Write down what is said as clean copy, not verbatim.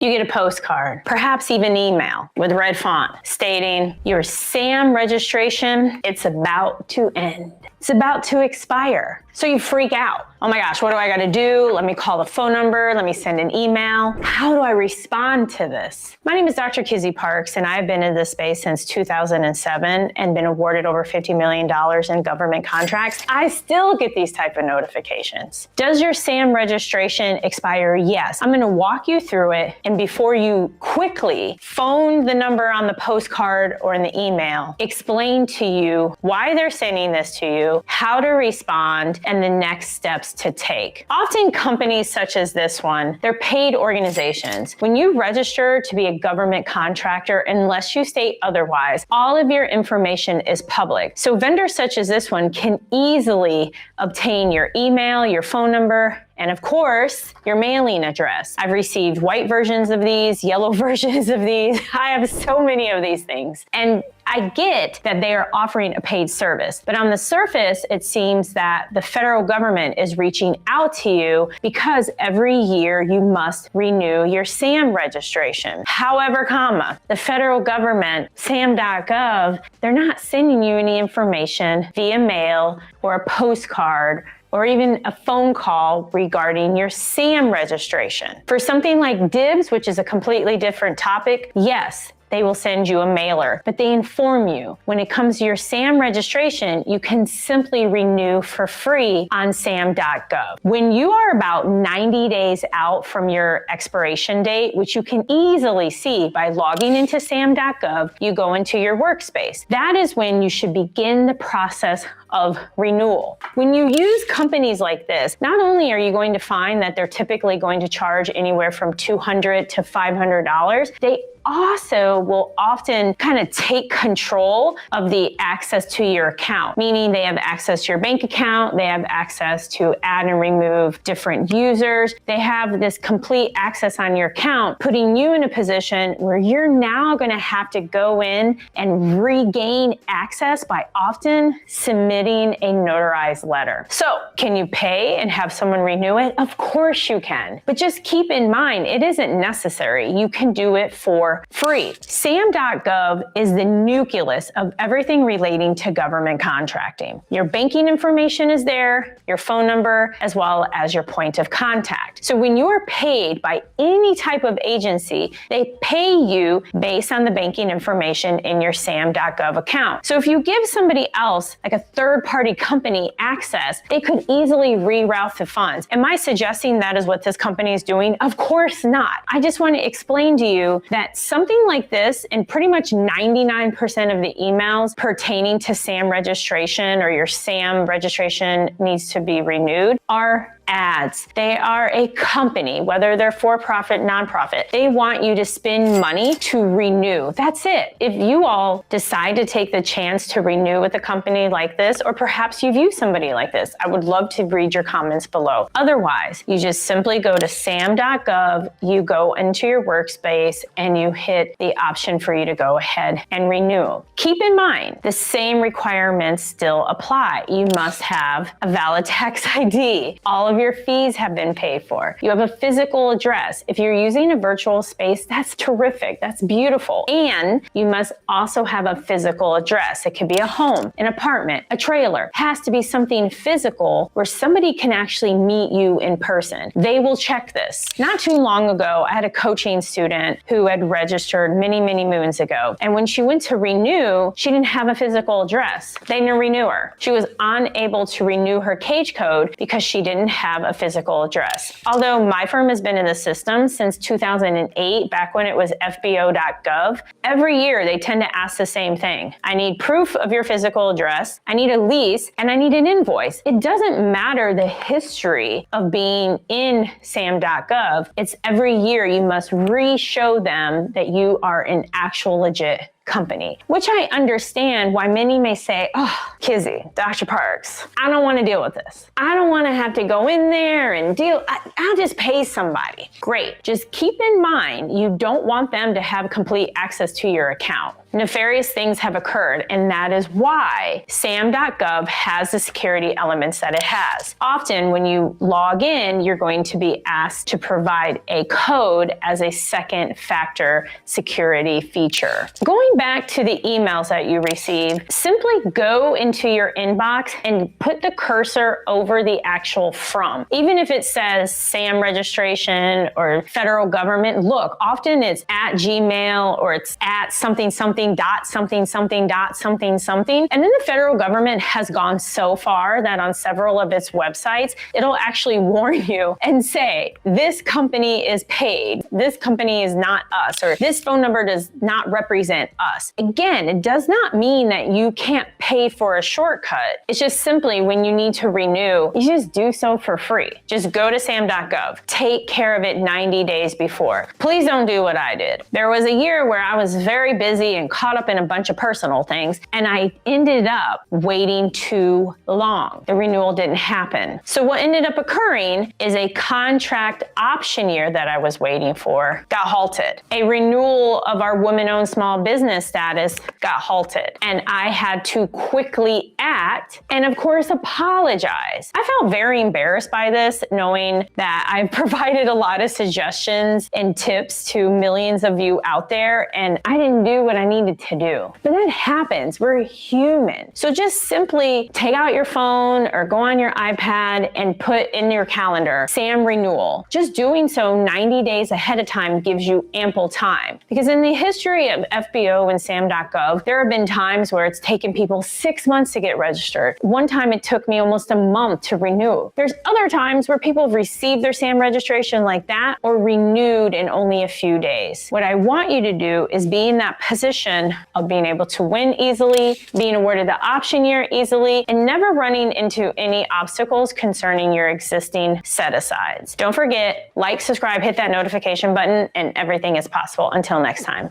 You get a postcard, perhaps even email with red font stating your SAM registration, it's about to end. It's about to expire. So you freak out. Oh my gosh, what do I gotta do? Let me call the phone number. Let me send an email. How do I respond to this? My name is Dr. Kizzy Parks, and I've been in this space since 2007 and been awarded over $50 million in government contracts. I still get these type of notifications. Does your SAM registration expire? Yes. I'm gonna walk you through it, and before you quickly phone the number on the postcard or in the email, explain to you why they're sending this to you, how to respond, and the next steps to take. Often companies such as this one, they're paid organizations. When you register to be a government contractor, unless you state otherwise, all of your information is public. So vendors such as this one can easily obtain your email, your phone number, and of course, your mailing address. I've received white versions of these, yellow versions of these. I have so many of these things. And I get that they are offering a paid service, but on the surface, it seems that the federal government is reaching out to you because every year you must renew your SAM registration. However, the federal government, Sam.Gov, they're not sending you any information via mail or a postcard or even a phone call regarding your SAM registration. For something like DIBS, which is a completely different topic, yes, they will send you a mailer, but they inform you. When it comes to your SAM registration, you can simply renew for free on Sam.Gov. When you are about 90 days out from your expiration date, which you can easily see by logging into Sam.Gov, you go into your workspace. That is when you should begin the process of renewal. When you use companies like this, not only are you going to find that they're typically going to charge anywhere from $200 to $500, they also will often kind of take control of the access to your account, meaning they have access to your bank account, they have access to add and remove different users, they have this complete access on your account, putting you in a position where you're now going to have to go in and regain access by often submitting a notarized letter. So, can you pay and have someone renew it? Of course you can, but just keep in mind, it isn't necessary. You can do it for free. Sam.Gov is the nucleus of everything relating to government contracting. Your banking information is there, your phone number, as well as your point of contact. So when you are paid by any type of agency, they pay you based on the banking information in your Sam.Gov account. So if you give somebody else, like a third-party company, access, they could easily reroute the funds. Am I suggesting that is what this company is doing? Of course not. I just want to explain to you that something like this, and pretty much 99% of the emails pertaining to SAM registration or your SAM registration needs to be renewed, are ads. They are a company, whether they're for-profit, nonprofit. They want you to spend money to renew. That's it. If you all decide to take the chance to renew with a company like this, or perhaps you've used somebody like this, I would love to read your comments below. Otherwise, you just simply go to Sam.Gov, you go into your workspace, and you hit the option for you to go ahead and renew. Keep in mind, the same requirements still apply. You must have a valid tax ID. All of your fees have been paid for. You have a physical address. If you're using a virtual space, that's terrific. That's beautiful. And you must also have a physical address. It could be a home, an apartment, a trailer. It has to be something physical where somebody can actually meet you in person. They will check this. Not too long ago, I had a coaching student who had registered many, many moons ago. And when she went to renew, she didn't have a physical address. They didn't renew her. She was unable to renew her cage code because she didn't have a physical address. Although my firm has been in the system since 2008, back when it was FBO.gov, every year they tend to ask the same thing. I need proof of your physical address, I need a lease, and I need an invoice. It doesn't matter the history of being in Sam.Gov. It's every year you must re-show them that you are an actual legit company, which I understand why many may say, oh, Kizzy, Dr. Parks, I don't want to deal with this. I don't want to have to go in there and deal. I'll just pay somebody. Great. Just keep in mind, you don't want them to have complete access to your account. Nefarious things have occurred, and that is why Sam.gov has the security elements that it has. Often when you log in, you're going to be asked to provide a code as a second factor security feature. Going back to the emails that you receive, simply go into your inbox and put the cursor over the actual from. Even if it says SAM registration or federal government, look, often it's at Gmail or it's at something dot something dot something. And then the federal government has gone so far that on several of its websites, it'll actually warn you and say, this company is paid, this company is not us, or this phone number does not represent us. Again, it does not mean that you can't pay for a shortcut. It's just simply when you need to renew, you just do so for free. Just go to Sam.gov. Take care of it 90 days before. Please don't do what I did. There was a year where I was very busy and caught up in a bunch of personal things, and I ended up waiting too long. The renewal didn't happen. So what ended up occurring is a contract option year that I was waiting for got halted. A renewal of our women-owned small business status got halted. And I had to quickly act and, of course, apologize. I felt very embarrassed by this, knowing that I've provided a lot of suggestions and tips to millions of you out there, and I didn't do what I needed to do. But that happens. We're human. So just simply take out your phone or go on your iPad and put in your calendar, SAM renewal. Just doing so 90 days ahead of time gives you ample time. Because in the history of FBO and Sam.gov, there have been times where it's taken people 6 months to get registered. One time it took me almost a month to renew. There's other times where people have received their SAM registration like that or renewed in only a few days. What I want you to do is be in that position of being able to win easily, being awarded the option year easily, and never running into any obstacles concerning your existing set-asides. Don't forget, like, subscribe, hit that notification button, and everything is possible. Until next time.